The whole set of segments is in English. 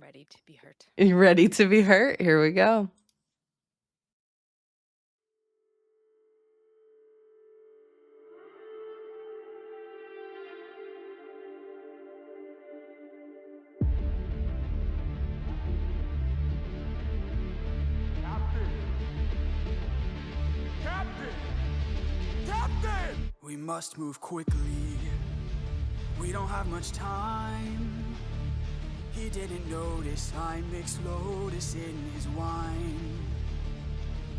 Ready to be hurt. You ready to be hurt? Here we go. We must move quickly. We don't have much time. He didn't notice I mixed lotus in his wine.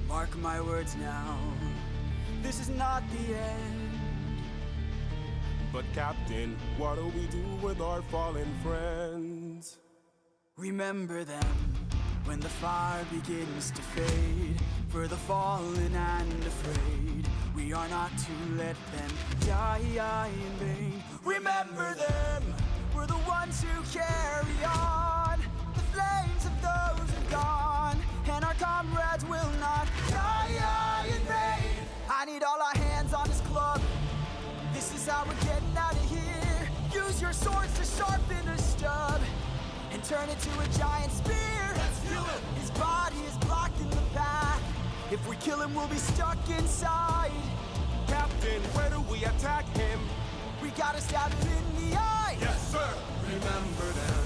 Mark my words now. This is not the end. But Captain, what do we do with our fallen friends? Remember them when the fire begins to fade. For the fallen and afraid, we are not to let them die in vain. Remember them, we're the ones who carry on the flames of those who've gone, and our comrades will not die in vain. I need all our hands on this club. This is how we're getting out of here. Use your swords to sharpen a stub and turn it to a giant spear. Let's kill him! His body is blocked in the path. If we kill him, we'll be stuck inside. Captain, where do we attack him? We gotta stab him in the eye. Yes, sir! Remember them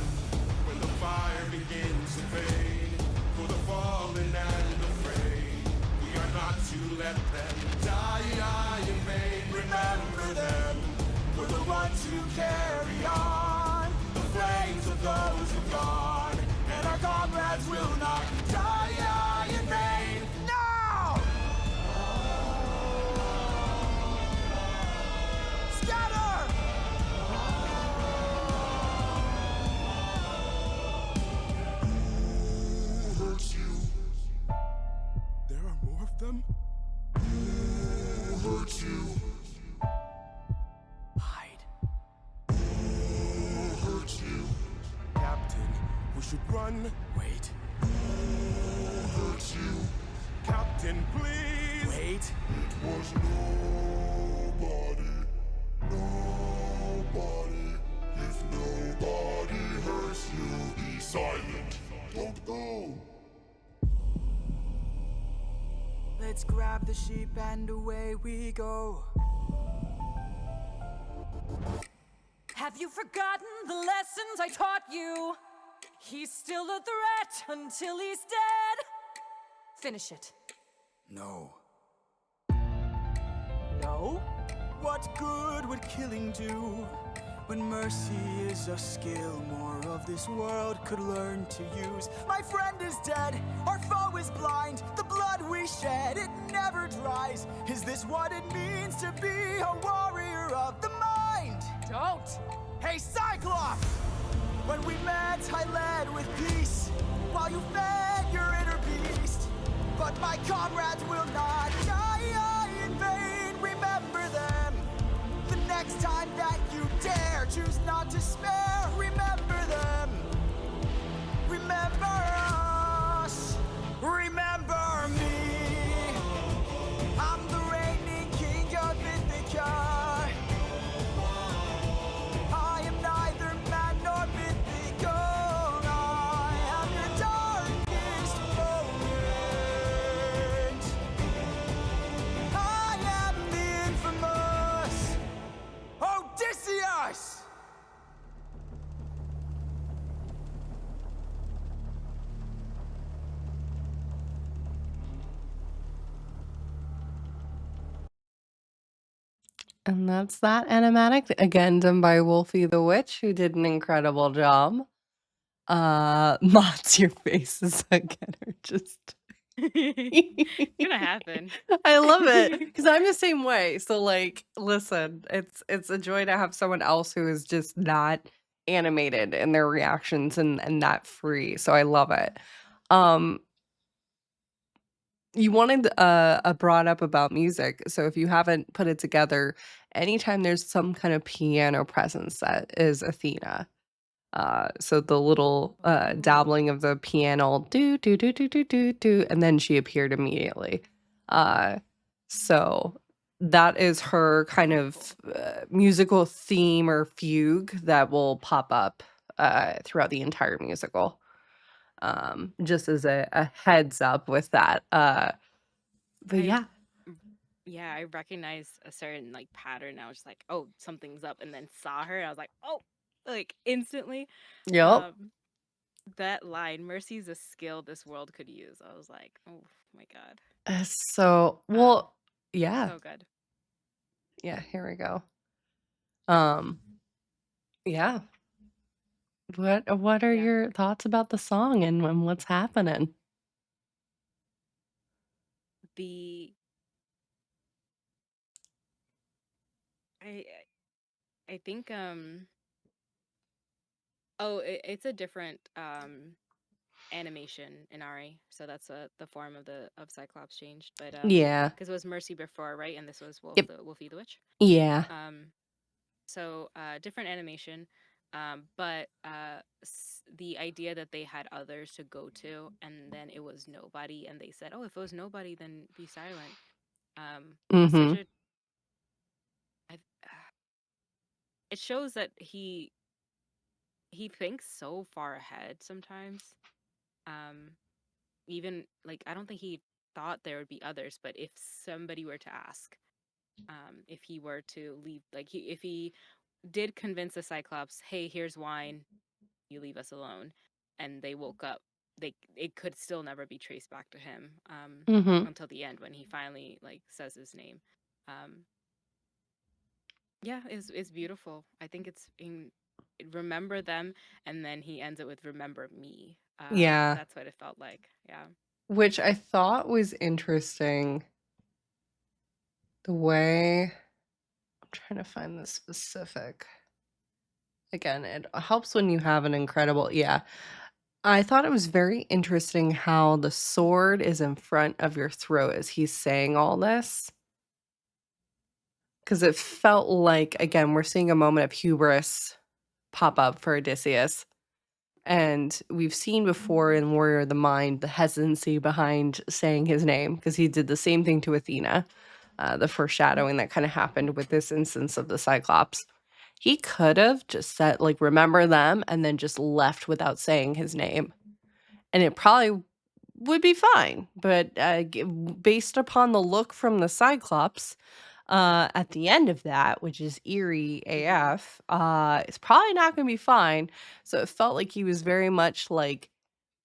when the fire begins to fade. For the fallen and afraid, we are not to let them die in vain. Remember them, we're the ones who carry on the flames of those who've gone, and our comrades will not die in vain. Now! Scatter! Who hurt you? There are more of them? Who hurt you? Hide. Who hurt you? Captain, we should run. Wait. Who hurt you? Captain, please! Wait. It was nobody. Nobody. If nobody hurts you, be silent. Don't go. Let's grab the sheep and away we go. Have you forgotten the lessons I taught you? He's still a threat until he's dead. Finish it. No. No? What good would killing do when mercy is a skill more of this world could learn to use? My friend is dead, our foe is blind. The blood we shed, it never dries. Is this what it means to be a warrior of the mind? Don't! Hey, Cyclops! When we met, I led with peace, while you fed your inner beast. But my comrades will not die in vain. Remember them. The next time that you dare, choose not to spare. Remember them. Remember us. Remember me. I'm the reigning king of Ithaca. I am neither man nor mythical. I am your darkest moment. I am the infamous Odysseus! And that's that animatic, again done by Wolfie the Witch, who did an incredible job. Mott's your faces again are just It's gonna happen. I love it because I'm the same way. So like, listen, it's a joy to have someone else who is just not animated in their reactions and that free. So I love it. You wanted brought up about music. So if you haven't put it together, anytime there's some kind of piano presence, that is Athena. So the little dabbling of the piano, do do do do do do do, and then she appeared immediately. So that is her kind So of, cool. musical theme or fugue that will pop up, throughout the entire musical. Just as a heads up with that, but I yeah. mm, yeah, I recognized a certain like pattern. I was just like, oh, something's up, and then saw her. And I was like, oh, like instantly. Yep. Um, that line, "Mercy's a skill this world could use." I was like, oh my god. So Um, well, yeah, so good. yeah, here we go. Um, yeah. What are Yeah, your thoughts about the song and what's happening? the I I think oh it's a different animation in RA, so that's the form of the of Cyclops changed, but Yeah. because it was Mercy before, right, and this was Yep. Wolfie the Witch. Yeah. Um, so different animation, but the idea that they had others to go to, and then it was nobody, and they said, "Oh, if it was nobody, then be silent." Was such Mhm. a I, it shows that he thinks so far ahead sometimes. Um, even like I don't think he thought there would be others, but if somebody were to ask, if he were to leave, like if he did convince the Cyclops, "Hey, here's wine, you leave us alone," and they woke up, it could still never be traced back to him, Mhm. until the end when he finally like says his name. Um, yeah, it's beautiful. I think it's in remember them, and then he ends it with remember me. Yeah. That's what it felt like. Yeah. Which I thought was interesting the way I'm trying to find the specific. Again, it helps when you have an incredible, yeah. I thought it was very interesting how the sword is in front of your throat as he's saying all this, because it felt like, again, we're seeing a moment of hubris pop up for Odysseus. And we've seen before in Warrior of the Mind the hesitancy behind saying his name, because he did the same thing to Athena, the foreshadowing that kind of happened with this instance of the Cyclops. He could have just said, like, remember them, and then just left without saying his name. And it probably would be fine. But based upon the look from the Cyclops, at the end of that, which is eerie Mm-hmm. AF, it's probably not going to be fine. So it felt like he was very much like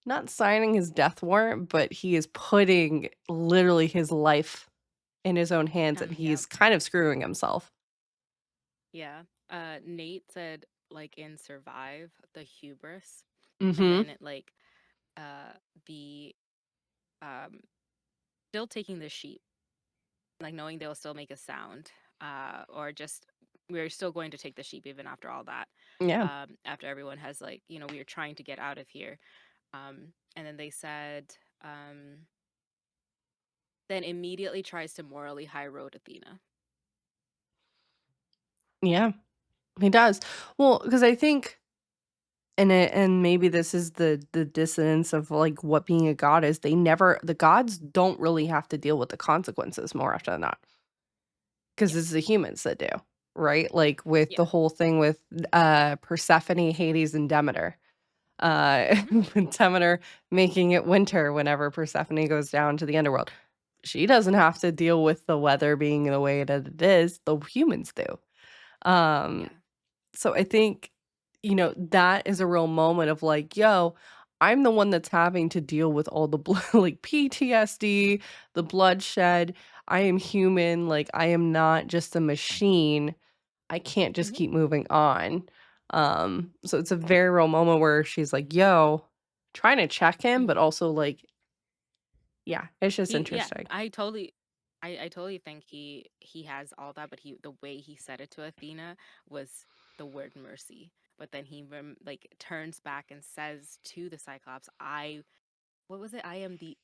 not signing his death warrant, but he is putting literally his life in his own hands and Yeah. he's kind of screwing himself. Yeah. Nate said like in Survive, the hubris, and Mhm. then it like uh the um still taking the sheep, like knowing they'll still make a sound, or just we're still going to take the sheep even after all that. Yeah. After everyone has like, we are trying to get out of here. And then they said, then immediately tries to morally high road Athena. Yeah. He does. Well, because I think and maybe this is the dissonance of like what being a god is. The gods don't really have to deal with the consequences more often than not. Because Yeah. it's the humans that do, right? Like with Yeah. the whole thing with Persephone, Hades, and Demeter. Hmm. With Demeter making it winter whenever Persephone goes down to the underworld. She doesn't have to deal with the weather being the way that it is, the humans do. Um, Yeah. so I think, that is a real moment of like, yo, I'm the one that's having to deal with all the like PTSD, the bloodshed. I am human. Like, I am not just a machine. I can't just Hmm. keep moving on. So it's a very real moment where she's like, yo, trying to check him, but Hmm. also like, yeah, it's just Yeah, interesting. I totally think he has all that, but the way he said it to Athena was the word mercy. But then he like turns back and says to the Cyclops, "I what was it? I am the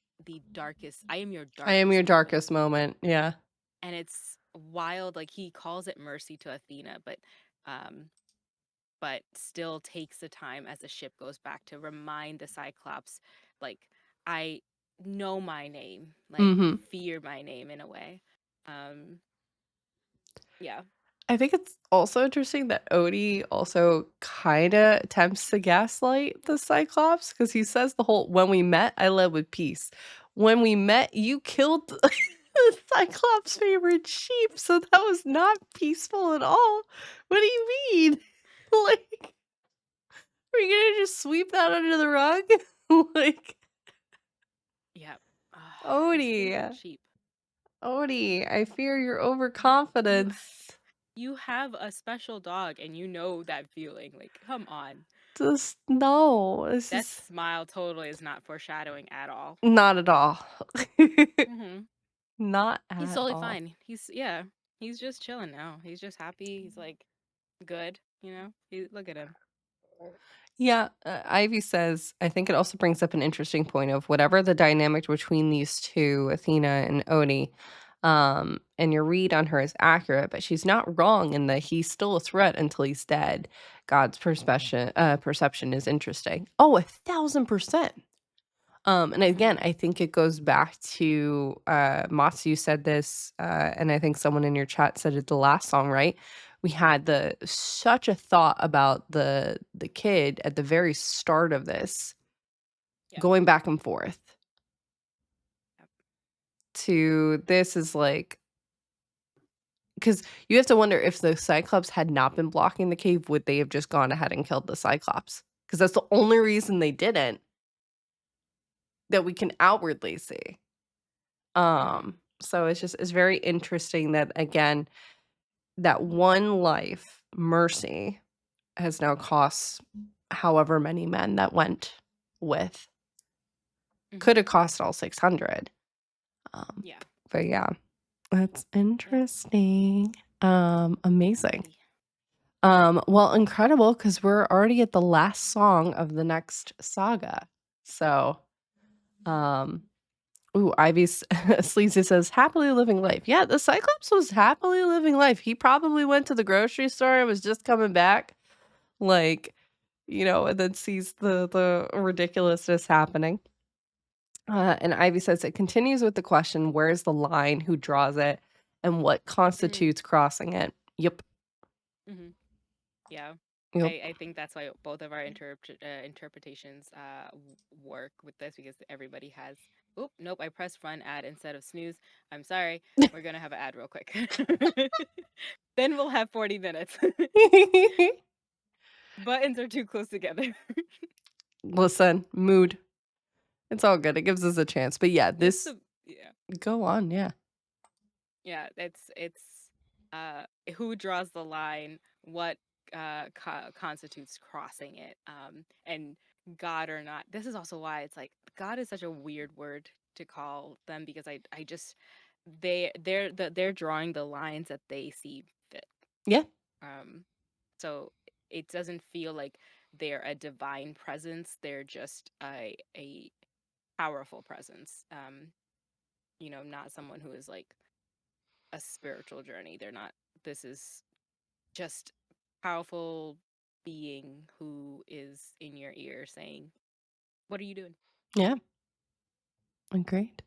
darkest. I am your I am your darkest moment." darkest moment. Yeah. And it's wild. Like he calls it mercy to Athena, um, but still takes the time as the ship goes back to remind the Cyclops, like, I know my name, like, Mhm. fear my name in a way. Um, Yeah. I think it's also interesting that Odie also kinda attempts to gaslight the Cyclops because he says the whole, "When we met, I led with peace. When we met, you killed the Cyclops' favorite sheep, so that was not peaceful at all." What do you mean? Like, are you gonna just sweep that under the rug? Like, Yeah. His favorite Odie, sheep. Odie, I fear your You overconfidence. you have a special dog and you know that feeling. Like, come on. Just no, this That is smile totally is not foreshadowing at all. not at all. Hmm. Not He's at totally all. fine. He's just chilling now. He's just happy. He's like good, you know? Look at him. Yeah, Ivy says, I think it also brings up an interesting point of whatever the dynamic between these two, Athena and Oni, and your read on her is accurate, but she's not wrong in that he's still a threat until he's dead. God's perception is interesting. Oh, 1,000%. And again, Hmm. I think it goes back to Matsu said this, and I think someone in your chat said it the last song, right? We had the such a thought about the kid at the very start of this, Yeah. going back and forth Yep. to this is like, because you have to wonder if the Cyclops had not been blocking the cave, would they have just gone ahead and killed the Cyclops? Because that's the only reason they didn't that we can outwardly see. Hmm. So it's very interesting that again, that one life, Mercy, has now cost however many men that went with. Hmm. Could have cost all 600. Um, Yeah. but yeah, that's Yeah. interesting. Amazing. Alrighty. Well, incredible because we're already at the last song of the next saga. So, um, ooh, Ivy's Sleazy says, happily living life. Yeah, the Cyclops was happily living life. He probably went to the grocery store and was just coming back, like, and then sees the ridiculousness happening. And Ivy says it continues with the question, where's the line, who draws it, and what Mm. constitutes crossing it? Yep. Hmm. Yeah. Yep. I think that's why both of our interpretations work with this because everybody has. Oop, nope, I pressed run ad instead of snooze. I'm sorry. We're going to have an ad real quick. Then we'll have 40 minutes. Buttons are too close together. Listen, mood. It's all good. It gives us a chance. But yeah, It's this the yeah. go on, yeah. Yeah, it's uh who draws the line, what constitutes crossing it. And God or not. This is also why it's like God is such a weird word to call them because I just they're drawing the lines that they see fit. Yeah. Um so it doesn't feel like they're a divine presence, they're just a powerful presence. Not someone who is like a spiritual journey. They're not. This is just powerful being who is in your ear saying, "What are you doing?" Yeah. Agreed.